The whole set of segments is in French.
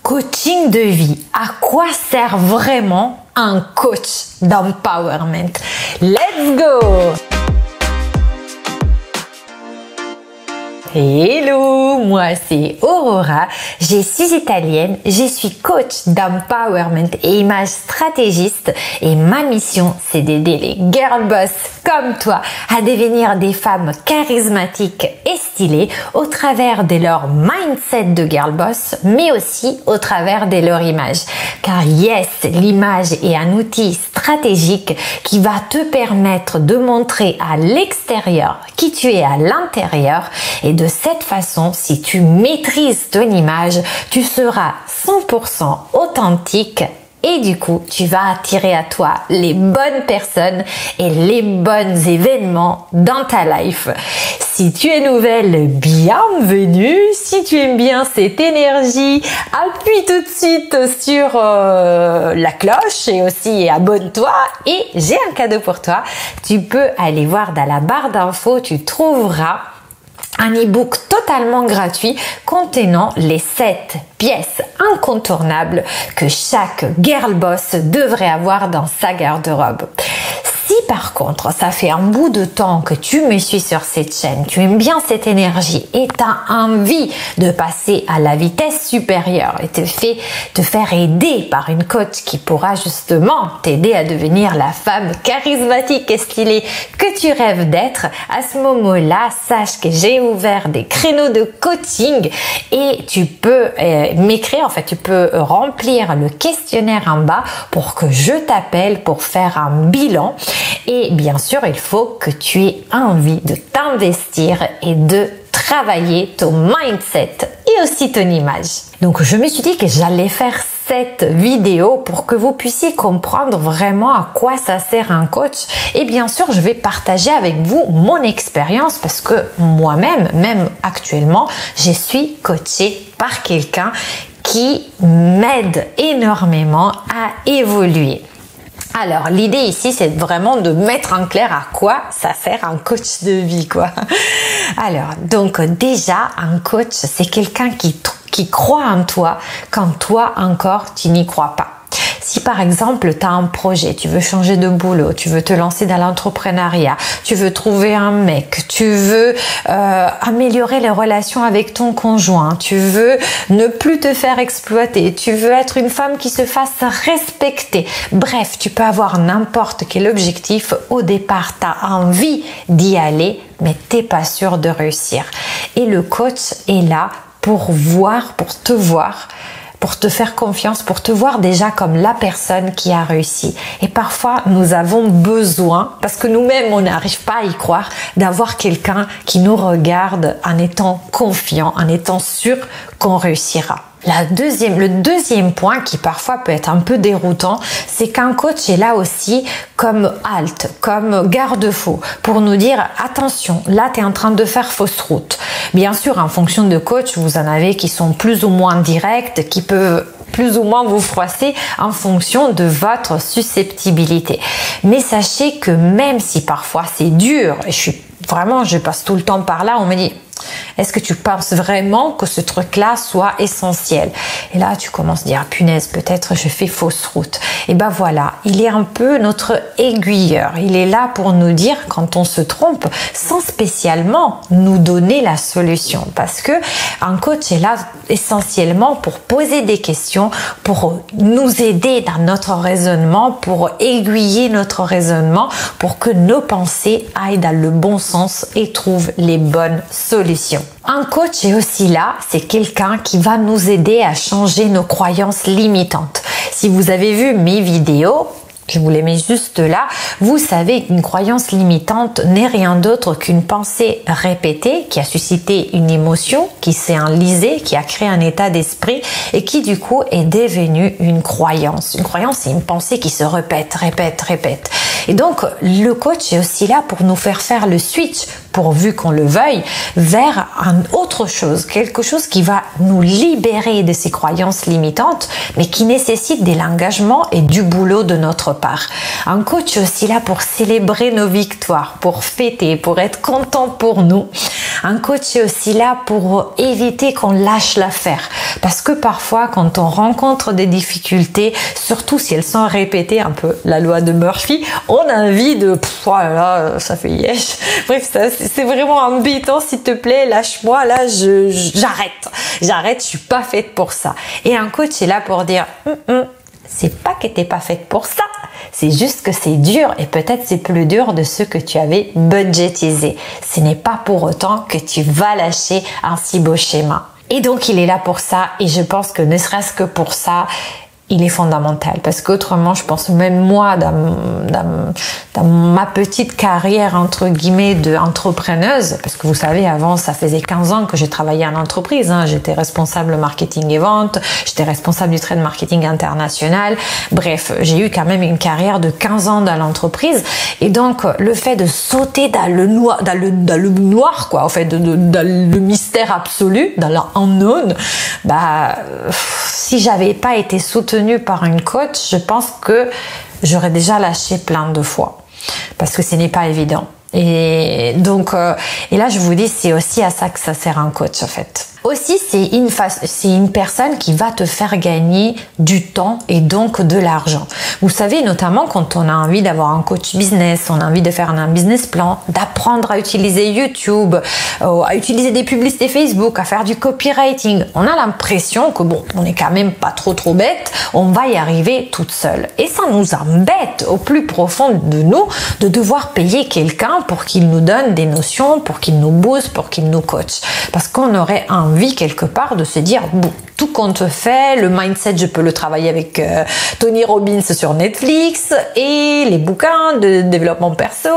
Coaching de vie, à quoi sert vraiment un coach d'empowerment? Let's go! Hello, moi c'est Aurora, je suis italienne, je suis coach d'empowerment et image stratégiste et ma mission c'est d'aider les girl boss comme toi à devenir des femmes charismatiques et stylées au travers de leur mindset de girl boss mais aussi au travers de leur image. Car yes, l'image est un outil stratégique qui va te permettre de montrer à l'extérieur qui tu es à l'intérieur et de cette façon, si tu maîtrises ton image, tu seras 100% authentique et du coup, tu vas attirer à toi les bonnes personnes et les bons événements dans ta life. Si tu es nouvelle, bienvenue. Si tu aimes bien cette énergie, appuie tout de suite sur la cloche et aussi abonne-toi. Et j'ai un cadeau pour toi. Tu peux aller voir dans la barre d'infos, tu trouveras un e-book totalement gratuit contenant les 7 pièces incontournables que chaque girl boss devrait avoir dans sa garde-robe. Si par contre, ça fait un bout de temps que tu me suis sur cette chaîne, tu aimes bien cette énergie et tu as envie de passer à la vitesse supérieure et te faire aider par une coach qui pourra justement t'aider à devenir la femme charismatique et stylée que tu rêves d'être, à ce moment-là, sache que j'ai ouvert des créneaux de coaching et tu peux m'écrire, en fait, tu peux remplir le questionnaire en bas pour que je t'appelle pour faire un bilan. Et bien sûr, il faut que tu aies envie de t'investir et de travailler ton mindset et aussi ton image. Donc, je me suis dit que j'allais faire cette vidéo pour que vous puissiez comprendre vraiment à quoi ça sert un coach. Et bien sûr, je vais partager avec vous mon expérience parce que moi-même, même actuellement, je suis coachée par quelqu'un qui m'aide énormément à évoluer. Alors, l'idée ici, c'est vraiment de mettre en clair à quoi ça sert un coach de vie, quoi. Alors, donc déjà, un coach, c'est quelqu'un qui croit en toi quand toi encore, tu n'y crois pas. Si par exemple, tu as un projet, tu veux changer de boulot, tu veux te lancer dans l'entrepreneuriat, tu veux trouver un mec, tu veux améliorer les relations avec ton conjoint, tu veux ne plus te faire exploiter, tu veux être une femme qui se fasse respecter. Bref, tu peux avoir n'importe quel objectif. Au départ, tu as envie d'y aller, mais t'es pas sûr de réussir. Et le coach est là pour te faire confiance, pour te voir déjà comme la personne qui a réussi. Et parfois, nous avons besoin, parce que nous-mêmes, on n'arrive pas à y croire, d'avoir quelqu'un qui nous regarde en étant confiant, en étant sûr qu'on réussira. Le deuxième point qui parfois peut être un peu déroutant, c'est qu'un coach est là aussi comme halte, comme garde-fou pour nous dire attention, là tu es en train de faire fausse route. Bien sûr, en fonction de coach, vous en avez qui sont plus ou moins directs, qui peuvent plus ou moins vous froisser en fonction de votre susceptibilité. Mais sachez que même si parfois c'est dur, et je passe tout le temps par là, on me dit est-ce que tu penses vraiment que ce truc-là soit essentiel? Et là, tu commences à dire, punaise, peut-être je fais fausse route. Et ben voilà, il est un peu notre aiguilleur. Il est là pour nous dire quand on se trompe, sans spécialement nous donner la solution. Parce que un coach est là essentiellement pour poser des questions, pour nous aider dans notre raisonnement, pour aiguiller notre raisonnement, pour que nos pensées aillent dans le bon sens et trouvent les bonnes solutions. Un coach est aussi là, c'est quelqu'un qui va nous aider à changer nos croyances limitantes. Si vous avez vu mes vidéos, je vous les mets juste là, vous savez qu'une croyance limitante n'est rien d'autre qu'une pensée répétée qui a suscité une émotion, qui s'est enlisée, qui a créé un état d'esprit et qui du coup est devenue une croyance. Une croyance, c'est une pensée qui se répète. Et donc, le coach est aussi là pour nous faire le switch, pourvu qu'on le veuille, vers autre chose, quelque chose qui va nous libérer de ces croyances limitantes, mais qui nécessite de l'engagement et du boulot de notre part. Un coach est aussi là pour célébrer nos victoires, pour fêter, pour être content pour nous. Un coach est aussi là pour éviter qu'on lâche l'affaire. Parce que parfois, quand on rencontre des difficultés, surtout si elles sont répétées, un peu la loi de Murphy, on a envie de, oh là là, ça fait yesh. Bref, c'est vraiment embêtant, s'il te plaît, lâche-moi, là, j'arrête, je suis pas faite pour ça. Et un coach est là pour dire, c'est pas que t'es pas faite pour ça, c'est juste que c'est dur et peut-être c'est plus dur de ce que tu avais budgétisé. Ce n'est pas pour autant que tu vas lâcher un si beau schéma. Et donc il est là pour ça et je pense que ne serait-ce que pour ça, il est fondamental parce qu'autrement, je pense même moi, dans ma petite carrière, entre guillemets, d'entrepreneuse, parce que vous savez, avant, ça faisait 15 ans que j'ai travaillé en entreprise, hein. J'étais responsable marketing et vente, j'étais responsable du trade marketing international. Bref, j'ai eu quand même une carrière de 15 ans dans l'entreprise. Et donc, le fait de sauter dans le noir, quoi, en fait, dans le mystère absolu, dans l'unknown, si j'avais pas été soutenue par une coach, je pense que j'aurais déjà lâché plein de fois parce que ce n'est pas évident. Et donc, et là, je vous dis, c'est aussi à ça que ça sert un coach, en fait. Aussi, c'est une personne qui va te faire gagner du temps et donc de l'argent. Vous savez, notamment quand on a envie d'avoir un coach business, on a envie de faire un business plan, d'apprendre à utiliser YouTube, à utiliser des publicités Facebook, à faire du copywriting, on a l'impression que bon, on est quand même pas trop bête, on va y arriver toute seule. Et ça nous embête au plus profond de nous de devoir payer quelqu'un pour qu'il nous donne des notions, pour qu'il nous booste, pour qu'il nous coach. Parce qu'on aurait envie quelque part de se dire, bon, tout compte fait, le mindset, je peux le travailler avec Tony Robbins sur Netflix et les bouquins de développement perso.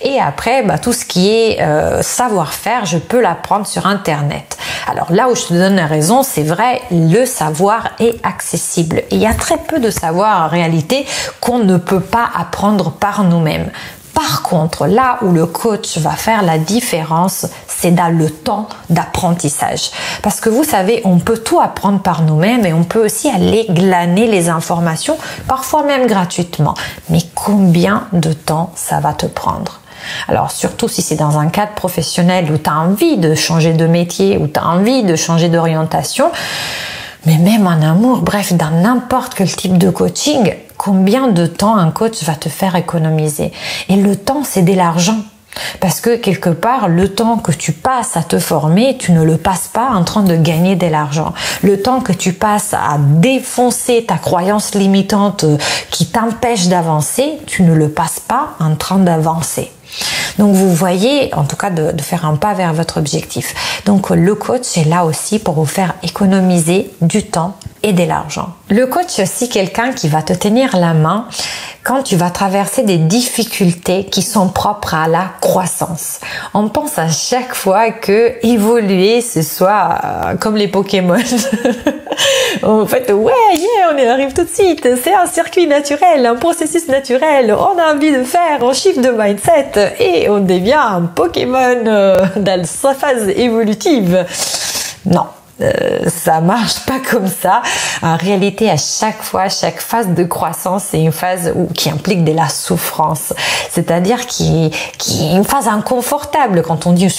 Et après, tout ce qui est savoir-faire, je peux l'apprendre sur Internet. Alors là où je te donne raison, c'est vrai, le savoir est accessible. Et il y a très peu de savoir en réalité qu'on ne peut pas apprendre par nous-mêmes. Par contre, là où le coach va faire la différence, c'est dans le temps d'apprentissage. Parce que vous savez, on peut tout apprendre par nous-mêmes et on peut aussi aller glaner les informations, parfois même gratuitement. Mais combien de temps ça va te prendre ? Alors surtout si c'est dans un cadre professionnel où tu as envie de changer de métier, où tu as envie de changer d'orientation, mais même en amour, bref, dans n'importe quel type de coaching, combien de temps un coach va te faire économiser? Et le temps, c'est de l'argent. Parce que quelque part, le temps que tu passes à te former, tu ne le passes pas en train de gagner de l'argent. Le temps que tu passes à défoncer ta croyance limitante qui t'empêche d'avancer, tu ne le passes pas en train d'avancer. Donc vous voyez, en tout cas de faire un pas vers votre objectif. Donc le coach est là aussi pour vous faire économiser du temps et de l'argent. Le coach est aussi quelqu'un qui va te tenir la main quand tu vas traverser des difficultés qui sont propres à la croissance. On pense à chaque fois que évoluer, ce soit comme les Pokémon. En fait, on y arrive tout de suite. C'est un circuit naturel, un processus naturel. On a envie de faire, on shift de mindset et on devient un Pokémon dans sa phase évolutive. Non. Ça marche pas comme ça. En réalité, à chaque fois, chaque phase de croissance, c'est une phase qui implique de la souffrance. C'est-à-dire qui est une phase inconfortable. Quand on dit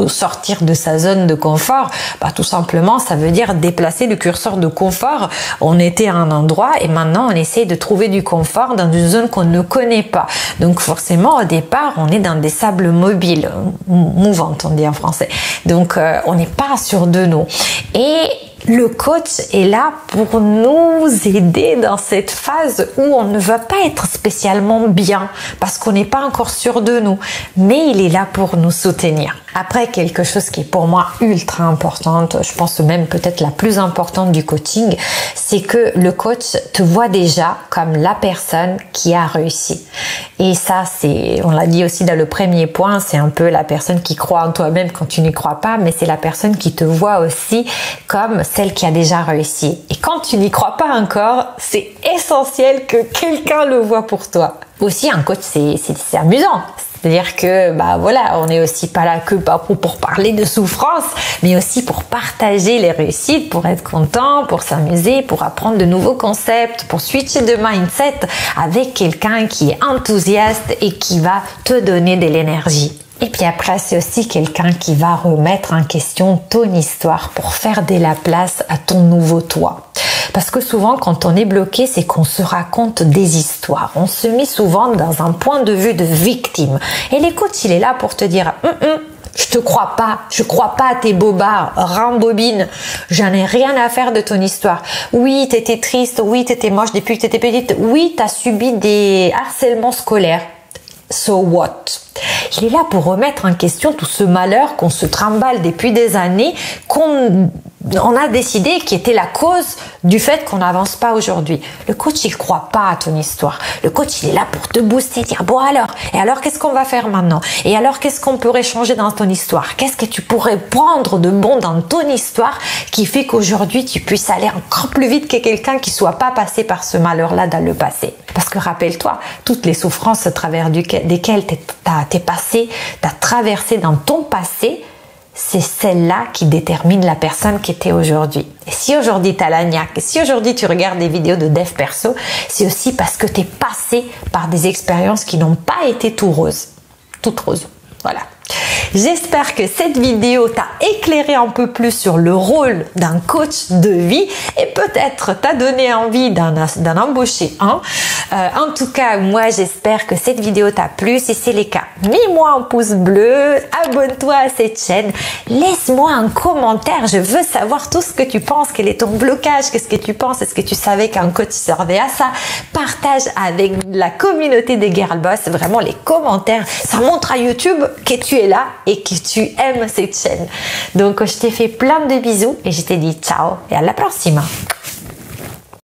sortir de sa zone de confort, tout simplement, ça veut dire déplacer le curseur de confort. On était à un endroit et maintenant, on essaie de trouver du confort dans une zone qu'on ne connaît pas. Donc, forcément, au départ, on est dans des sables mobiles, mouvantes, on dit en français. Donc, on n'est pas sûr de nous. Et le coach est là pour nous aider dans cette phase où on ne va pas être spécialement bien parce qu'on n'est pas encore sûr de nous, mais il est là pour nous soutenir. Après, quelque chose qui est pour moi ultra importante, je pense même peut-être la plus importante du coaching, c'est que le coach te voit déjà comme la personne qui a réussi. Et ça, on l'a dit aussi dans le premier point, c'est un peu la personne qui croit en toi-même quand tu n'y crois pas, mais c'est la personne qui te voit aussi comme celle qui a déjà réussi. Et quand tu n'y crois pas encore, c'est essentiel que quelqu'un le voit pour toi. Aussi, un coach, c'est amusant. C'est-à-dire que, voilà, on n'est aussi pas là que pour parler de souffrance, mais aussi pour partager les réussites, pour être content, pour s'amuser, pour apprendre de nouveaux concepts, pour switcher de mindset avec quelqu'un qui est enthousiaste et qui va te donner de l'énergie. Et puis après, c'est aussi quelqu'un qui va remettre en question ton histoire pour faire de la place à ton nouveau toi. Parce que souvent, quand on est bloqué, c'est qu'on se raconte des histoires. On se met souvent dans un point de vue de victime. Et le coach, il est là pour te dire je te crois pas, je crois pas à tes bobards, rembobine, j'en ai rien à faire de ton histoire. Oui, t'étais triste, oui, t'étais moche depuis que t'étais petite, oui, t'as subi des harcèlements scolaires. So what? Il est là pour remettre en question tout ce malheur qu'on se trimballe depuis des années, qu'on a décidé qui était la cause du fait qu'on n'avance pas aujourd'hui. Le coach, il croit pas à ton histoire. Le coach, il est là pour te booster, dire bon alors, et alors qu'est-ce qu'on va faire maintenant? Et alors qu'est-ce qu'on pourrait changer dans ton histoire? Qu'est-ce que tu pourrais prendre de bon dans ton histoire qui fait qu'aujourd'hui tu puisses aller encore plus vite que quelqu'un qui soit pas passé par ce malheur-là dans le passé? Parce que rappelle-toi, toutes les souffrances à travers desquelles t'es passé, t'as traversé dans ton passé, c'est celle-là qui détermine la personne qui était aujourd'hui. Et si aujourd'hui tu as la niaque, si aujourd'hui tu regardes des vidéos de dev perso, c'est aussi parce que tu es passé par des expériences qui n'ont pas été toutes roses. Voilà. J'espère que cette vidéo t'a éclairé un peu plus sur le rôle d'un coach de vie et peut-être t'a donné envie d'en embaucher un. En tout cas, moi, j'espère que cette vidéo t'a plu. Si c'est le cas, mets-moi un pouce bleu, abonne-toi à cette chaîne, laisse-moi un commentaire. Je veux savoir tout ce que tu penses, quel est ton blocage, qu'est-ce que tu penses, est-ce que tu savais qu'un coach servait à ça? Partage avec la communauté des Girl Boss. Vraiment, les commentaires, ça montre à YouTube que tu es là et que tu aimes cette chaîne. Donc, je t'ai fait plein de bisous et je te dis ciao et à la prochaine.